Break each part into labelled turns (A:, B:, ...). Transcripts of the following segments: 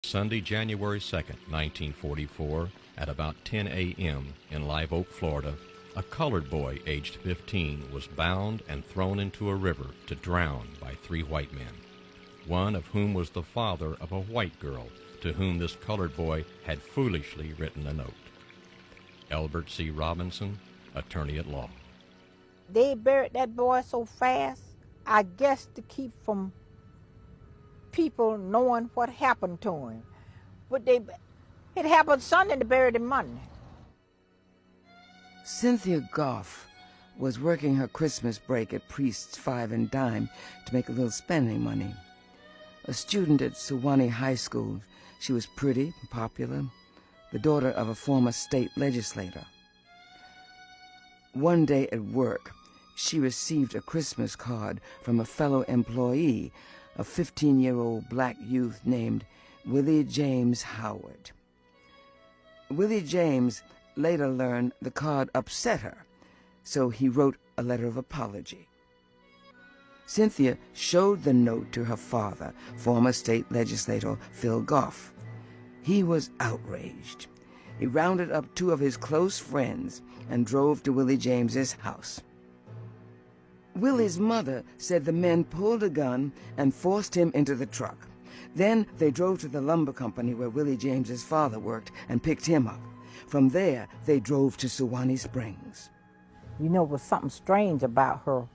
A: Sunday, January 2nd, 1944, at about 10 a.m. in Live Oak, Florida, a colored boy aged 15 was bound and thrown into a river to drown by 3 white men, one of whom was the father of a white girl to whom this colored boy had foolishly written a note. Elbert C. Robinson, attorney at law.
B: They buried that boy so fast, I guess to keep from people knowing what happened to him. But it happened Sunday, they buried him Monday.
C: Cynthia Goff was working her Christmas break at Priest's Five and Dime to make a little spending money. A student at Sewanee High School, she was pretty, popular, the daughter of a former state legislator. One day at work, she received a Christmas card from a fellow employee, a 15-year-old black youth named Willie James Howard. Willie James later learned the card upset her, so he wrote a letter of apology. Cynthia showed the note to her father, former state legislator Phil Goff. He was outraged. He rounded up 2 of his close friends and drove to Willie James's house. Willie's mother said the men pulled a gun and forced him into the truck. Then they drove to the lumber company where Willie James's father worked and picked him up. From there, they drove to Sewanee Springs.
B: You know, it was something strange about her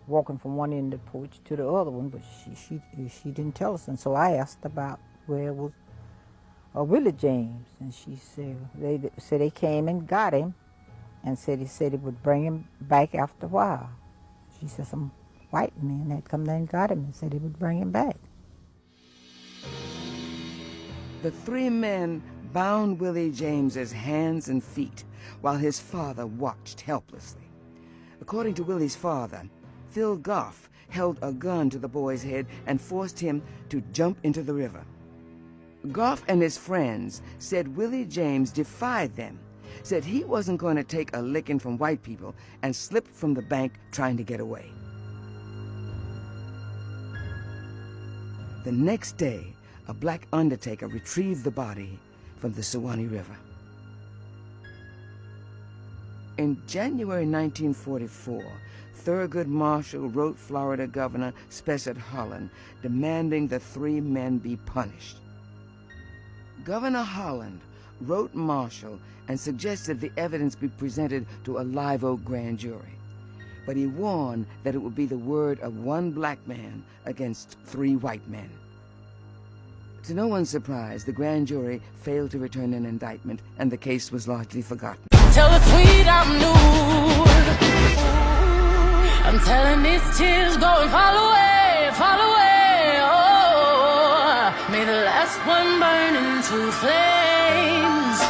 B: walking from one end of the porch to the other one, but she didn't tell us. And so I asked about where was Willie James, and she said they came and got him, and he said he would bring him back after a while. She said some white men had come there and got him and said he would bring him back.
C: The 3 men bound Willie James's hands and feet while his father watched helplessly. According to Willie's father, Phil Goff held a gun to the boy's head and forced him to jump into the river. Goff and his friends said Willie James defied them, said he wasn't going to take a licking from white people, and slipped from the bank trying to get away. The next day, a black undertaker retrieved the body from the Sewanee River. In January 1944, Thurgood Marshall wrote Florida Governor Spessard Holland demanding the 3 men be punished. Governor Holland wrote Marshall and suggested the evidence be presented to a Live Oak grand jury. But he warned that it would be the word of 1 black man against 3 white men. To no one's surprise, the grand jury failed to return an indictment, and the case was largely forgotten.
D: Tell the tweet I'm nude. I'm telling these tears go and fall away, fall away. Oh, may the last one burn into flames.